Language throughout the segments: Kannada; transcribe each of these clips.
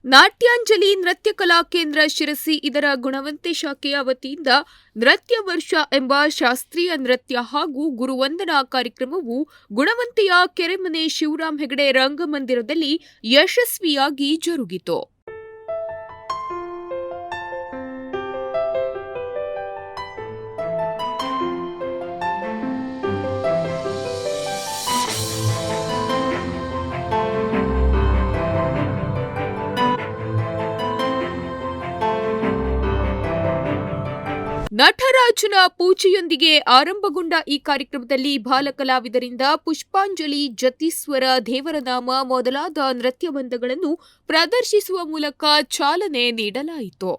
ನಾಟ್ಯಾಂಜಲಿ ನೃತ್ಯ ಕಲಾ ಕೇಂದ್ರ ಶಿರಸಿ ಇದರ ಗುಣವಂತೆ ಶಾಖೆಯ ವತಿಯಿಂದ ನೃತ್ಯ ವರ್ಷ ಎಂಬ ಶಾಸ್ತ್ರೀಯ ನೃತ್ಯ ಹಾಗೂ ಗುರುವಂದನಾ ಕಾರ್ಯಕ್ರಮವು ಗುಣವಂತೆಯ ಕೆರೆಮನೆ ಶಿವರಾಮ್ ಹೆಗಡೆ ರಂಗಮಂದಿರದಲ್ಲಿ ಯಶಸ್ವಿಯಾಗಿ ಜರುಗಿತು. ನಟರಾಜನ ಪೂಜೆಯೊಂದಿಗೆ ಆರಂಭಗೊಂಡ ಈ ಕಾರ್ಯಕ್ರಮದಲ್ಲಿ ಬಾಲಕಲಾವಿದರಿಂದ ಪುಷ್ಪಾಂಜಲಿ, ಜತೀಶ್ವರ, ದೇವರನಾಮ ಮೊದಲಾದ ನೃತ್ಯವೃಂದಗಳನ್ನು ಪ್ರದರ್ಶಿಸುವ ಮೂಲಕ ಚಾಲನೆ ನೀಡಲಾಯಿತು.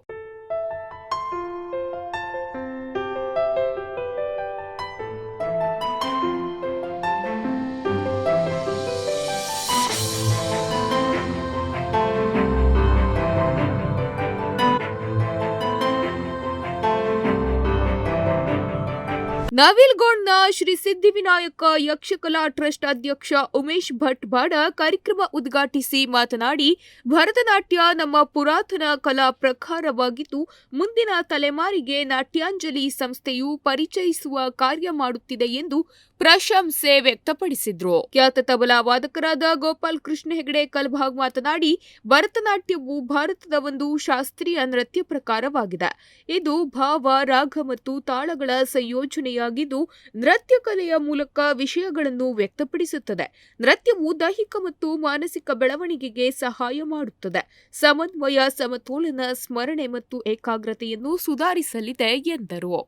ನವಿಲ್ಗೋಡ್ನ ಶ್ರೀ ಸಿದ್ಧಿವಿನಾಯಕ ಯಕ್ಷಕಲಾ ಟ್ರಸ್ಟ್ ಅಧ್ಯಕ್ಷ ಉಮೇಶ್ ಭಟ್ ಬಾಡ ಕಾರ್ಯಕ್ರಮ ಉದ್ಘಾಟಿಸಿ ಮಾತನಾಡಿ, ಭರತನಾಟ್ಯ ನಮ್ಮ ಪುರಾತನ ಕಲಾ ಪ್ರಕಾರವಾಗಿದ್ದು ಮುಂದಿನ ತಲೆಮಾರಿಗೆ ನಾಟ್ಯಾಂಜಲಿ ಸಂಸ್ಥೆಯು ಪರಿಚಯಿಸುವ ಕಾರ್ಯ ಮಾಡುತ್ತಿದೆ ಎಂದು ಪ್ರಶಂಸೆ ವ್ಯಕ್ತಪಡಿಸಿದ್ರು. ಖ್ಯಾತ ತಬಲಾ ವಾದಕರಾದ ಗೋಪಾಲ್ ಕೃಷ್ಣ ಹೆಗಡೆ ಕಲಬಾಗ್ ಮಾತನಾಡಿ, ಭರತನಾಟ್ಯವು ಭಾರತದ ಒಂದು ಶಾಸ್ತ್ರೀಯ ನೃತ್ಯ ಪ್ರಕಾರವಾಗಿದೆ. ಇದು ಭಾವ, ರಾಗ ಮತ್ತು ತಾಳಗಳ ಸಂಯೋಜನೆಯಾಗಿದ್ದು ನೃತ್ಯ ಕಲೆಯ ಮೂಲಕ ವಿಷಯಗಳನ್ನು ವ್ಯಕ್ತಪಡಿಸುತ್ತದೆ. ನೃತ್ಯವು ದೈಹಿಕ ಮತ್ತು ಮಾನಸಿಕ ಬೆಳವಣಿಗೆಗೆ ಸಹಾಯ ಮಾಡುತ್ತದೆ. ಸಮನ್ವಯ, ಸಮತೋಲನ, ಸ್ಮರಣೆ ಮತ್ತು ಏಕಾಗ್ರತೆಯನ್ನು ಸುಧಾರಿಸಲಿದೆ ಎಂದರು.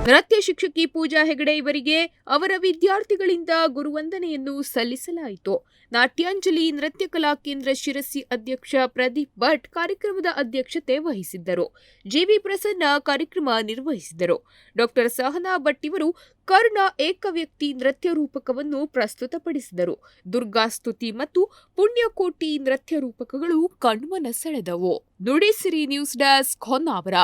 ನೃತ್ಯ ಶಿಕ್ಷಕಿ ಪೂಜಾ ಹೆಗಡೆ ಇವರಿಗೆ ಅವರ ವಿದ್ಯಾರ್ಥಿಗಳಿಂದ ಗುರುವಂದನೆಯನ್ನು ಸಲ್ಲಿಸಲಾಯಿತು. ನಾಟ್ಯಾಂಜಲಿ ನೃತ್ಯ ಕಲಾ ಕೇಂದ್ರ ಶಿರಸಿ ಅಧ್ಯಕ್ಷ ಪ್ರದೀಪ್ ಭಟ್ ಕಾರ್ಯಕ್ರಮದ ಅಧ್ಯಕ್ಷತೆ ವಹಿಸಿದ್ದರು. ಜಿವಿ ಪ್ರಸನ್ನ ಕಾರ್ಯಕ್ರಮ ನಿರ್ವಹಿಸಿದರು. ಡಾ ಸಹನಾ ಭಟ್ ಇವರು ಕರ್ಣ ಏಕವ್ಯಕ್ತಿ ನೃತ್ಯ ರೂಪಕವನ್ನು ಪ್ರಸ್ತುತಪಡಿಸಿದರು. ದುರ್ಗಾಸ್ತುತಿ ಮತ್ತು ಪುಣ್ಯಕೋಟಿ ನೃತ್ಯ ರೂಪಕಗಳು ಕಣ್ಮನ ಸೆಳೆದವು. Nudisiri news desk Honnavar.